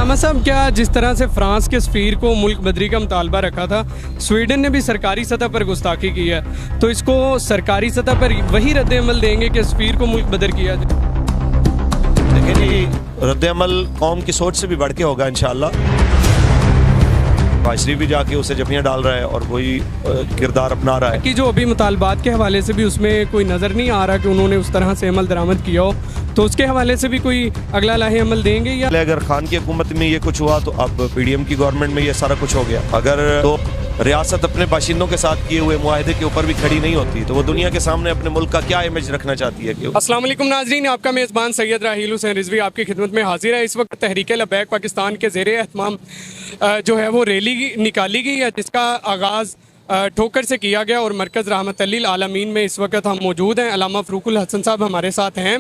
अल्लामा साहब, क्या जिस तरह से फ्रांस के सफ़ीर को मुल्क बदरी का मुतालबा रखा था, स्वीडन ने भी सरकारी सतह पर गुस्ताखी की है, तो इसको सरकारी सतह पर वही रद्द-ए-अमल देंगे कि सफ़ीर को मुल्क बदर किया जाए? देखिए जी, रद्द-ए-अमल कौम की सोच से भी बढ़ के होगा इंशाअल्लाह। शरीफ भी जाके उसे जफियाँ डाल रहा है और वही किरदार अपना रहा है कि जो अभी मुतालबात के हवाले से भी उसमें कोई नज़र नहीं आ रहा कि उन्होंने उस तरह से अमल दरामद किया हो, तो उसके हवाले से भी कोई अगला लाहे अमल देंगे या? अगर खान की हुकूमत में ये कुछ हुआ तो अब पीडीएम की गवर्नमेंट में ये सारा कुछ हो गया। अगर तो रियासत अपने बाशिंदों के साथ किए हुए मुआहदे के ऊपर भी खड़ी नहीं होती तो वो दुनिया के सामने अपने मुल्क का क्या इमेज रखना चाहती है? अस्सलाम वालेकुम नाज़रीन, आपका मेज़बान सैयद राहील हुसैन रिजवी आपकी खिदमत में हाजिर है। इस वक्त तहरीक लबैक पाकिस्तान के ज़ेरे एहतमाम जो है वो रैली निकाली गई है, जिसका आगाज़ ठोकर से किया गया और मरकज़ रहमतुल लिल आलमीन में इस वक्त हम मौजूद हैं। अल्लामा फ़रूकुल हसन साहब हमारे साथ हैं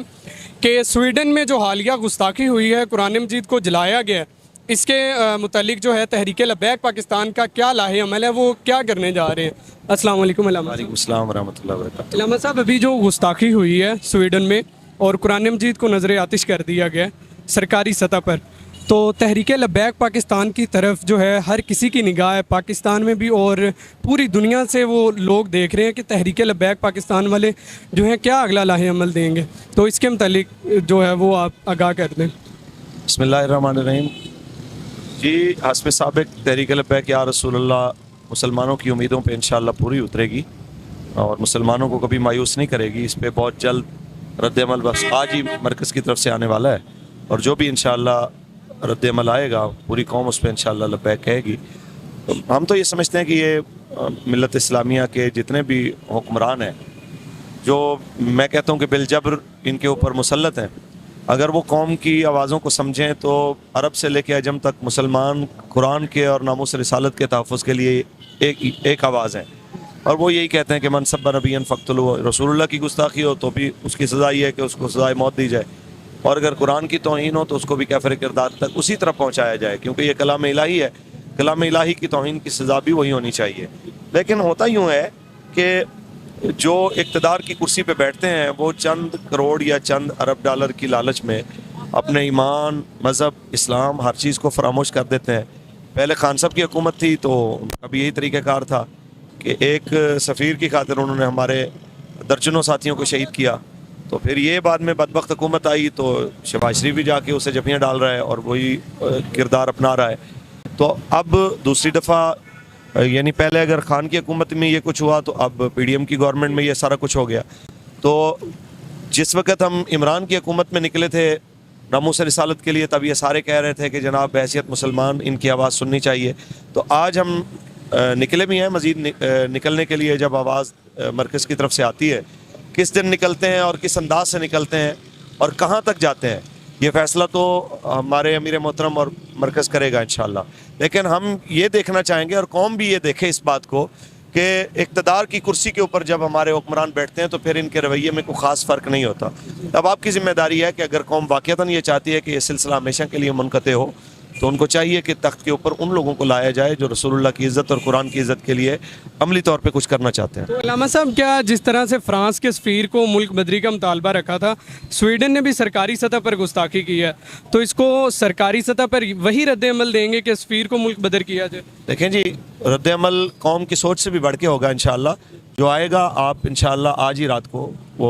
कि स्वीडन में जो हालिया गुस्ताखी हुई है, कुरान मजीद को जलाया गया, इसके मुतालिक जो है तहरीक लबैक पाकिस्तान का क्या लाहे अमल है, वो क्या करने जा रहे हैं? अस्सलाम वालेकुम। वालेकुम अस्सलाम रहमतुल्लाहि व बरकातहू। अल्लामा साहब, अभी जो गुस्ताखी हुई है स्वीडन में और कुरान मजीद को नज़र आतिश कर दिया गया सरकारी सतह पर, तो तहरीक लबैक पाकिस्तान की तरफ जो है हर किसी की निगाह है, पाकिस्तान में भी और पूरी दुनिया से वो लोग देख रहे हैं कि तहरीक लबैक पाकिस्तान वाले जो हैं क्या अगला लाहे अमल देंगे, तो इसके मुतालिक जो है वो आप आगाह कर दें। बिस्मिल्लाहिर्रहमानिर्रहीम। जी, हस्ब साबिक तहरीक लबैक या रसूलुल्लाह मुसलमानों की उम्मीदों पे इंशाअल्लाह पूरी उतरेगी और मुसलमानों को कभी मायूस नहीं करेगी। इस पे बहुत जल्द रद्द-ए-अमल बस आज ही मरकज़ की तरफ से आने वाला है और जो भी इंशाअल्लाह रद्द-ए-अमल आएगा पूरी कौम उस पर इंशाअल्लाह लबैक कहेगी। तो हम तो ये समझते हैं कि ये मिल्लत इस्लामिया के जितने भी हुक्मरान हैं, जो मैं कहता हूँ कि बिलजबर इनके ऊपर मुसल्लत हैं, अगर वो कौम की आवाज़ों को समझें तो अरब से लेकर अजम तक मुसलमान कुरान के और नामूस रिसालत के तहफ़्फ़ुज़ के लिए एक आवाज़ है और वो यही कहते हैं कि मनसब नबीन फ़क़्तुलहू। रसूलुल्लाह की गुस्ताखी हो तो भी उसकी सज़ा ये है कि उसको सज़ाए मौत दी जाए और अगर कुरान की तौहीन हो तो उसको भी काफ़िर किरदार तक उसी तरह पहुँचाया जाए, क्योंकि ये कलाम इलाही है। कलाम इलाही की तौहीन की सज़ा भी वही होनी चाहिए। लेकिन होता यूँ है कि जो इक़्तिदार की कुर्सी पे बैठते हैं वो चंद करोड़ या चंद अरब डॉलर की लालच में अपने ईमान, मज़हब, इस्लाम हर चीज़ को फरामोश कर देते हैं। पहले खान साहब की हुकूमत थी तो अभी यही तरीक़ाकार था कि एक सफ़ीर की खातिर उन्होंने हमारे दर्जनों साथियों को शहीद किया। तो फिर ये बाद में बदबख्त हुकूमत आई तो शहबाज शरीफ भी जाके उसे जफियाँ डाल रहा है और वही किरदार अपना रहा है। तो अब दूसरी दफ़ा, यानी पहले अगर खान की हुकूमत में ये कुछ हुआ तो अब पीडीएम की गवर्नमेंट में ये सारा कुछ हो गया। तो जिस वक्त हम इमरान की हुकूमत में निकले थे नामूस रिसालत के लिए, तब ये सारे कह रहे थे कि जनाब बहैसियत मुसलमान इनकी आवाज़ सुननी चाहिए। तो आज हम निकले भी हैं मज़ीद निकलने के लिए। जब आवाज़ मरकज़ की तरफ से आती है, किस दिन निकलते हैं और किस अंदाज से निकलते हैं और कहाँ तक जाते हैं, ये फ़ैसला तो हमारे अमीर मोहतरम और मरकज़ करेगा इंशाअल्लाह। लेकिन हम ये देखना चाहेंगे और कौम भी ये देखे इस बात को कि इक़्तिदार की कुर्सी के ऊपर जब हमारे हुक्मरान बैठते हैं तो फिर इनके रवैये में कोई ख़ास फ़र्क नहीं होता। अब आपकी ज़िम्मेदारी है कि अगर कौम वाक़ईतन ये चाहती है कि ये सिलसिला हमेशा के लिए मुनक़ते हो तो उनको चाहिए कि तख्त के ऊपर उन लोगों को लाया जाए जो रसूलुल्लाह की इज़्ज़त और कुरान की इज़्ज़त के लिए अमली तौर पे कुछ करना चाहते हैं। तो अल्लामा साहब, क्या जिस तरह से फ्रांस के सफ़ीर को मुल्क बदरी का मुतालबा रखा था, स्वीडन ने भी सरकारी सतह पर गुस्ताखी की है, तो इसको सरकारी सतह पर वही रद्द-ए-अमल देंगे कि सफ़ीर को मुल्क बदर किया जाए? देखें जी, रद्द-ए-अमल कौम की सोच से भी बढ़ के होगा इंशाअल्लाह। जो आएगा आप इंशाअल्लाह आज ही रात को वो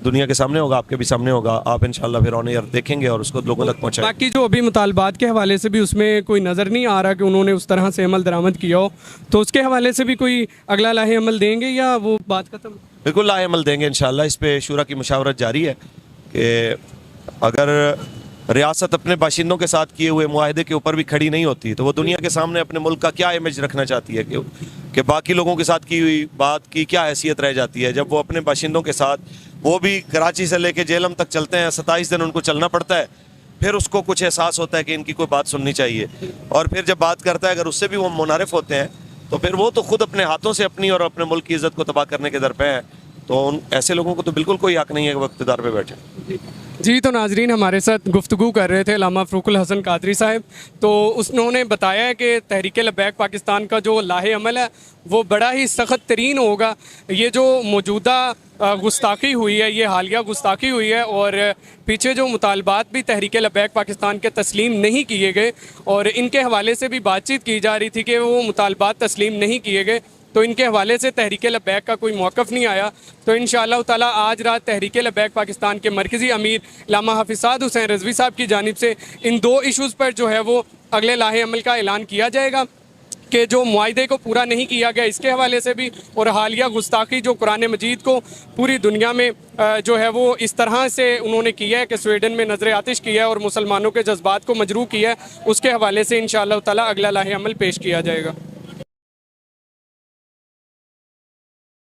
दुनिया के सामने होगा, आपके भी सामने होगा। आप इंशाअल्लाह फिर ऑन एयर देखेंगे और उसको लोगों तक पहुँचाएंगे। बाकी जो अभी मुतालबात के हवाले से भी उसमें कोई नज़र नहीं आ रहा कि उन्होंने उस तरह से अमल दरामद किया हो, तो उसके हवाले से भी कोई अगला लाहे अमल देंगे या वो बात खत्म? बिल्कुल लाहे अमल देंगे इंशाअल्लाह। इस पे शूरा की मुशावरत जारी है कि अगर रियासत अपने बाशिंदों के साथ किए हुए मुआहदे के ऊपर भी खड़ी नहीं होती तो वो दुनिया के सामने अपने मुल्क का क्या इमेज रखना चाहती है कि बाकी लोगों के साथ की हुई बात की क्या हैसियत रह जाती है। जब वो अपने बाशिंदों के साथ, वो भी कराची से लेके जेलम तक चलते हैं, 27 दिन उनको चलना पड़ता है, फिर उसको कुछ एहसास होता है कि इनकी कोई बात सुननी चाहिए और फिर जब बात करता है अगर उससे भी वो मुनारिफ होते हैं तो फिर वो तो खुद अपने हाथों से अपनी और अपने मुल्क की इज़्ज़त को तबाह करने के दर पे हैं। तो उन ऐसे लोगों को तो बिल्कुल कोई हक नहीं है कि वो इक़्तिदार पे बैठे। जी, तो नाजरीन हमारे साथ गुफ्तगू कर रहे थे अल्लामा फ़रूकुल हसन कादरी साहब। तो उन्होंने बताया है कि तहरीक लब्बैक पाकिस्तान का जो लाहे अमल है वो बड़ा ही सख्त तरीन होगा। ये जो मौजूदा गुस्ताखी हुई है, ये हालिया गुस्ताखी हुई है, और पीछे जो मुतालबात भी तहरीक लब्बैक पाकिस्तान के तस्लीम नहीं किए गए और इनके हवाले से भी बातचीत की जा रही थी कि वो मुतालबात तस्लीम नहीं किए गए, तो इनके हवाले से तहरीक लब्बैक का कोई मौक़िफ़ नहीं आया। तो इंशाअल्लाह ताला आज रात तहरीक लब्बैक पाकिस्तान के मरकज़ी अमीर अल्लामा हाफ़िज़ साद हुसैन रिज़वी साहब की जानिब से इन दो इशूज़ पर जो है वो अगले लाहे अमल का ऐलान किया जाएगा कि जो मुआहदे को पूरा नहीं किया गया इसके हवाले से भी, और हालिया गुस्ताखी जो कुरान मजीद को पूरी दुनिया में जो है वो इस तरह से उन्होंने किया है कि स्वीडन में नज़र आतिश किया है और मुसलमानों के जज्बात को मजरूह किया है, उसके हवाले से इंशाअल्लाह ताला अगला लाहे अमल पेश किया जाएगा।